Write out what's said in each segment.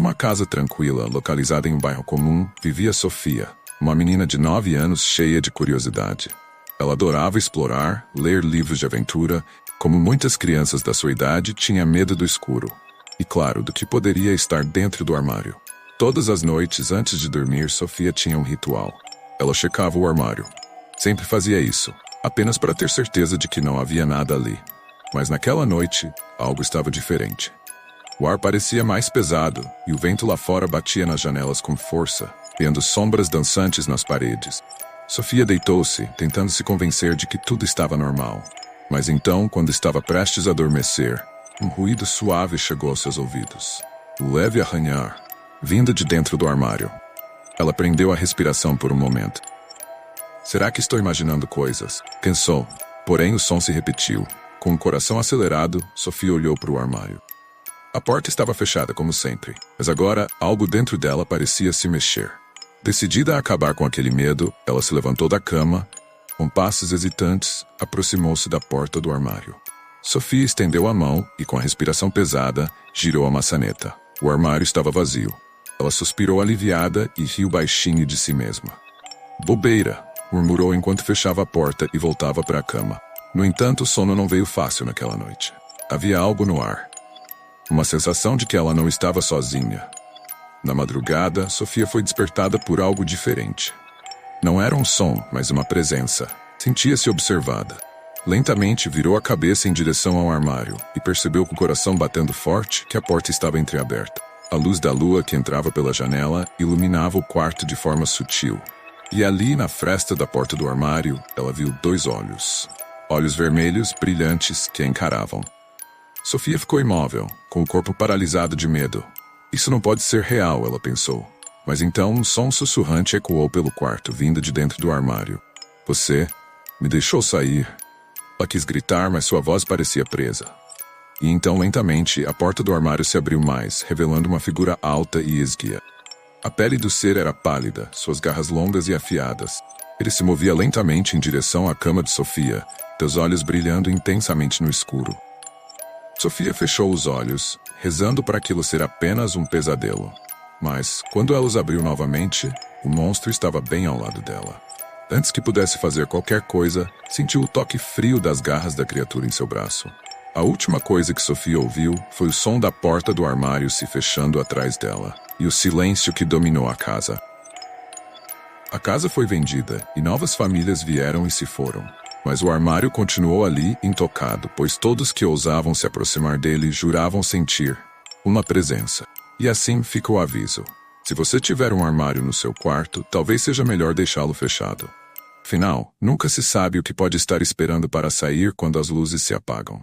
uma casa tranquila, localizada em um bairro comum, vivia Sofia, uma menina de 9 anos cheia de curiosidade. Ela adorava explorar, ler livros de aventura, como muitas crianças da sua idade, tinha medo do escuro. E claro, do que poderia estar dentro do armário. Todas as noites, antes de dormir, Sofia tinha um ritual. Ela checava o armário. Sempre fazia isso, apenas para ter certeza de que não havia nada ali. Mas naquela noite, algo estava diferente. O ar parecia mais pesado, e o vento lá fora batia nas janelas com força, vendo sombras dançantes nas paredes. Sofia deitou-se, tentando se convencer de que tudo estava normal. Mas então, quando estava prestes a adormecer, um ruído suave chegou aos seus ouvidos. Um leve arranhar, vindo de dentro do armário. Ela prendeu a respiração por um momento. Será que estou imaginando coisas? Pensou, porém o som se repetiu. Com o coração acelerado, Sofia olhou para o armário. A porta estava fechada como sempre, mas agora algo dentro dela parecia se mexer. Decidida a acabar com aquele medo, ela se levantou da cama, com passos hesitantes, aproximou-se da porta do armário. Sofia estendeu a mão e, com a respiração pesada, girou a maçaneta. O armário estava vazio. Ela suspirou aliviada e riu baixinho de si mesma. Bobeira, murmurou enquanto fechava a porta e voltava para a cama. No entanto, o sono não veio fácil naquela noite. Havia algo no ar. Uma sensação de que ela não estava sozinha. Na madrugada, Sofia foi despertada por algo diferente. Não era um som, mas uma presença. Sentia-se observada. Lentamente virou a cabeça em direção ao armário e percebeu com o coração batendo forte que a porta estava entreaberta. A luz da lua que entrava pela janela iluminava o quarto de forma sutil. E ali, na fresta da porta do armário, ela viu 2 olhos. Olhos vermelhos, brilhantes, que a encaravam. Sofia ficou imóvel, com o corpo paralisado de medo. Isso não pode ser real, ela pensou. Mas então um som sussurrante ecoou pelo quarto, vindo de dentro do armário. Você me deixou sair. Ela quis gritar, mas sua voz parecia presa. E então, lentamente, a porta do armário se abriu mais, revelando uma figura alta e esguia. A pele do ser era pálida, suas garras longas e afiadas. Ele se movia lentamente em direção à cama de Sofia, seus olhos brilhando intensamente no escuro. Sofia fechou os olhos, rezando para aquilo ser apenas um pesadelo. Mas, quando ela os abriu novamente, o monstro estava bem ao lado dela. Antes que pudesse fazer qualquer coisa, sentiu o toque frio das garras da criatura em seu braço. A última coisa que Sofia ouviu foi o som da porta do armário se fechando atrás dela, e o silêncio que dominou a casa. A casa foi vendida, e novas famílias vieram e se foram. Mas o armário continuou ali, intocado, pois todos que ousavam se aproximar dele juravam sentir uma presença. E assim fica o aviso. Se você tiver um armário no seu quarto, talvez seja melhor deixá-lo fechado. Afinal, nunca se sabe o que pode estar esperando para sair quando as luzes se apagam.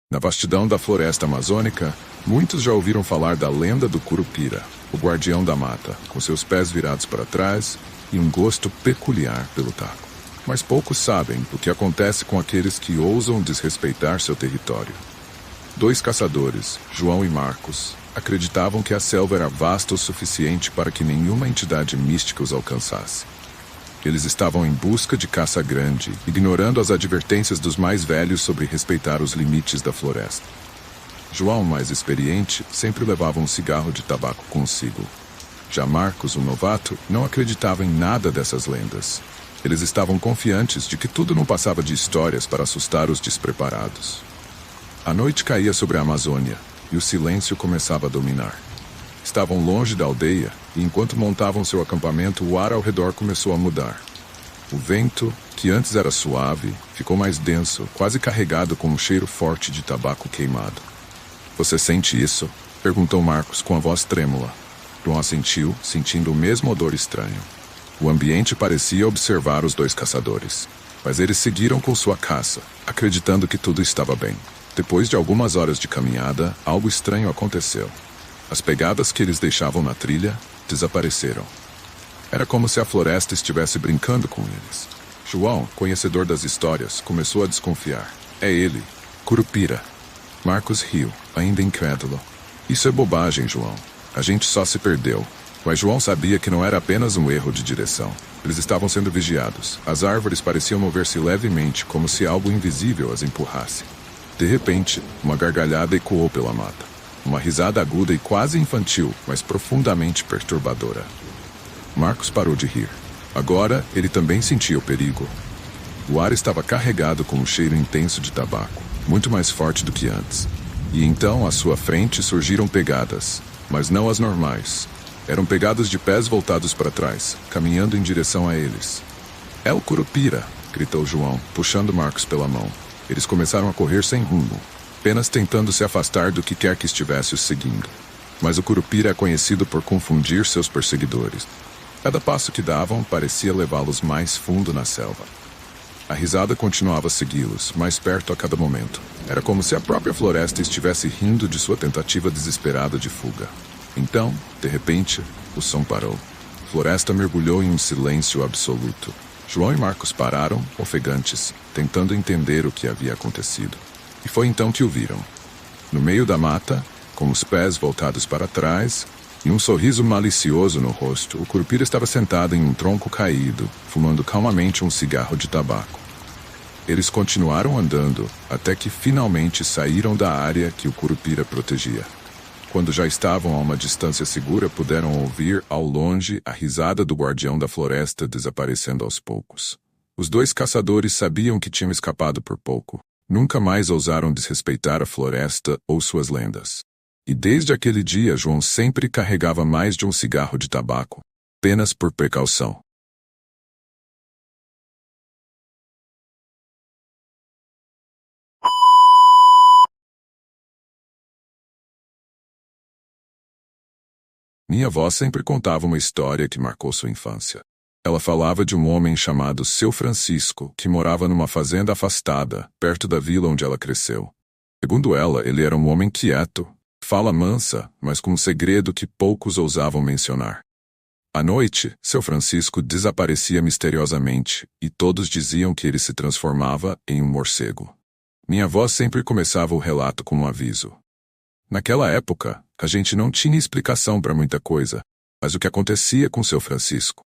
Na vastidão da floresta amazônica, muitos já ouviram falar da lenda do Curupira, o guardião da mata, com seus pés virados para trás e um gosto peculiar pelo taco. Mas poucos sabem o que acontece com aqueles que ousam desrespeitar seu território. 2 caçadores, João e Marcos, acreditavam que a selva era vasta o suficiente para que nenhuma entidade mística os alcançasse. Eles estavam em busca de caça grande, ignorando as advertências dos mais velhos sobre respeitar os limites da floresta. João, mais experiente, sempre levava um cigarro de tabaco consigo. Já Marcos, um novato, não acreditava em nada dessas lendas. Eles estavam confiantes de que tudo não passava de histórias para assustar os despreparados. A noite caía sobre a Amazônia, e o silêncio começava a dominar. Estavam longe da aldeia, e enquanto montavam seu acampamento, o ar ao redor começou a mudar. O vento, que antes era suave, ficou mais denso, quase carregado com um cheiro forte de tabaco queimado. Você sente isso? Perguntou Marcos com a voz trêmula. João assentiu, sentindo o mesmo odor estranho. O ambiente parecia observar os 2 caçadores, mas eles seguiram com sua caça, acreditando que tudo estava bem. Depois de algumas horas de caminhada, algo estranho aconteceu. As pegadas que eles deixavam na trilha desapareceram. Era como se a floresta estivesse brincando com eles. João, conhecedor das histórias, começou a desconfiar. É ele, Curupira. Marcos riu, ainda incrédulo. Isso é bobagem, João. A gente só se perdeu. Mas João sabia que não era apenas um erro de direção. Eles estavam sendo vigiados. As árvores pareciam mover-se levemente, como se algo invisível as empurrasse. De repente, uma gargalhada ecoou pela mata. Uma risada aguda e quase infantil, mas profundamente perturbadora. Marcos parou de rir. Agora, ele também sentia o perigo. O ar estava carregado com um cheiro intenso de tabaco, muito mais forte do que antes. E então, à sua frente, surgiram pegadas, mas não as normais. Eram pegadas de pés voltados para trás, caminhando em direção a eles. "É o Curupira!" gritou João, puxando Marcos pela mão. Eles começaram a correr sem rumo, apenas tentando se afastar do que quer que estivesse os seguindo. Mas o Curupira é conhecido por confundir seus perseguidores. Cada passo que davam parecia levá-los mais fundo na selva. A risada continuava a segui-los, mais perto a cada momento. Era como se a própria floresta estivesse rindo de sua tentativa desesperada de fuga. Então, de repente, o som parou. A floresta mergulhou em um silêncio absoluto. João e Marcos pararam, ofegantes, tentando entender o que havia acontecido. E foi então que o viram. No meio da mata, com os pés voltados para trás, e um sorriso malicioso no rosto, o Curupira estava sentado em um tronco caído, fumando calmamente um cigarro de tabaco. Eles continuaram andando, até que finalmente saíram da área que o Curupira protegia. Quando já estavam a uma distância segura, puderam ouvir, ao longe, a risada do guardião da floresta desaparecendo aos poucos. Os dois caçadores sabiam que tinham escapado por pouco. Nunca mais ousaram desrespeitar a floresta ou suas lendas. E desde aquele dia, João sempre carregava mais de um cigarro de tabaco, apenas por precaução. Minha avó sempre contava uma história que marcou sua infância. Ela falava de um homem chamado Seu Francisco, que morava numa fazenda afastada, perto da vila onde ela cresceu. Segundo ela, ele era um homem quieto, fala mansa, mas com um segredo que poucos ousavam mencionar. À noite, Seu Francisco desaparecia misteriosamente, e todos diziam que ele se transformava em um morcego. Minha avó sempre começava o relato com um aviso. Naquela época, a gente não tinha explicação para muita coisa, mas o que acontecia com Seu Francisco?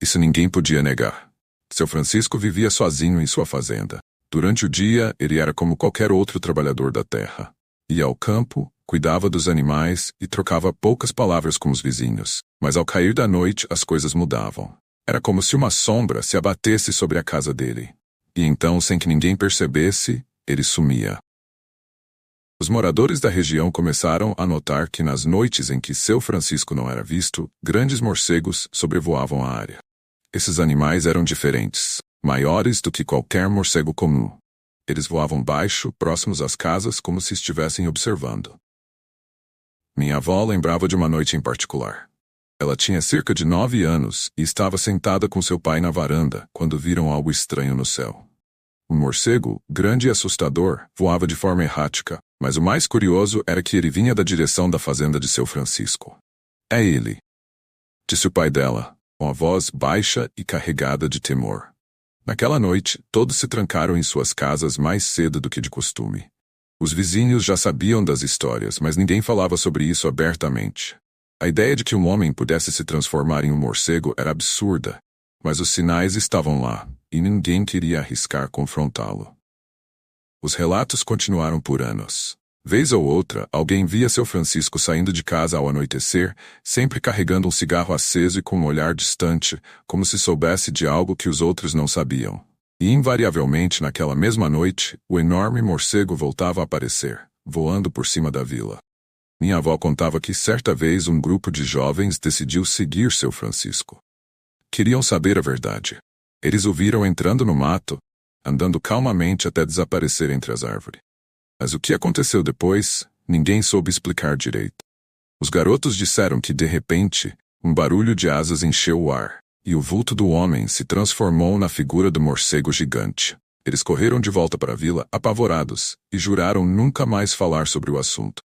Isso ninguém podia negar. Seu Francisco vivia sozinho em sua fazenda. Durante o dia, ele era como qualquer outro trabalhador da terra. Ia ao campo, cuidava dos animais e trocava poucas palavras com os vizinhos. Mas ao cair da noite, as coisas mudavam. Era como se uma sombra se abatesse sobre a casa dele. E então, sem que ninguém percebesse, ele sumia. Os moradores da região começaram a notar que nas noites em que Seu Francisco não era visto, grandes morcegos sobrevoavam a área. Esses animais eram diferentes, maiores do que qualquer morcego comum. Eles voavam baixo, próximos às casas, como se estivessem observando. Minha avó lembrava de uma noite em particular. Ela tinha cerca de 9 anos e estava sentada com seu pai na varanda quando viram algo estranho no céu. Um morcego, grande e assustador, voava de forma errática, mas o mais curioso era que ele vinha da direção da fazenda de Seu Francisco. "É ele", disse o pai dela, com a voz baixa e carregada de temor. Naquela noite, todos se trancaram em suas casas mais cedo do que de costume. Os vizinhos já sabiam das histórias, mas ninguém falava sobre isso abertamente. A ideia de que um homem pudesse se transformar em um morcego era absurda, mas os sinais estavam lá, e ninguém queria arriscar confrontá-lo. Os relatos continuaram por anos. Vez ou outra, alguém via Seu Francisco saindo de casa ao anoitecer, sempre carregando um cigarro aceso e com um olhar distante, como se soubesse de algo que os outros não sabiam. E invariavelmente, naquela mesma noite, o enorme morcego voltava a aparecer, voando por cima da vila. Minha avó contava que certa vez um grupo de jovens decidiu seguir Seu Francisco. Queriam saber a verdade. Eles o viram entrando no mato, andando calmamente até desaparecer entre as árvores. Mas o que aconteceu depois, ninguém soube explicar direito. Os garotos disseram que, de repente, um barulho de asas encheu o ar, e o vulto do homem se transformou na figura do morcego gigante. Eles correram de volta para a vila, apavorados, e juraram nunca mais falar sobre o assunto.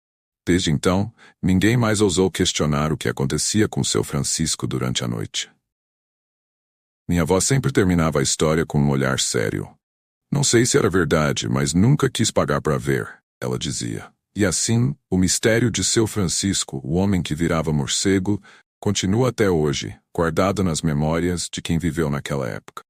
Desde então, ninguém mais ousou questionar o que acontecia com Seu Francisco durante a noite. Minha avó sempre terminava a história com um olhar sério. "Não sei se era verdade, mas nunca quis pagar para ver", ela dizia. E assim, o mistério de Seu Francisco, o homem que virava morcego, continua até hoje, guardado nas memórias de quem viveu naquela época.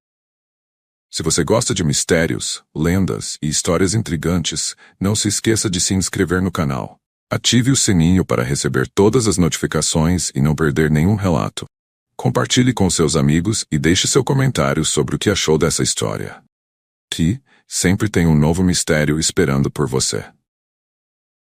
Se você gosta de mistérios, lendas e histórias intrigantes, não se esqueça de se inscrever no canal. Ative o sininho para receber todas as notificações e não perder nenhum relato. Compartilhe com seus amigos e deixe seu comentário sobre o que achou dessa história. Que sempre tem um novo mistério esperando por você.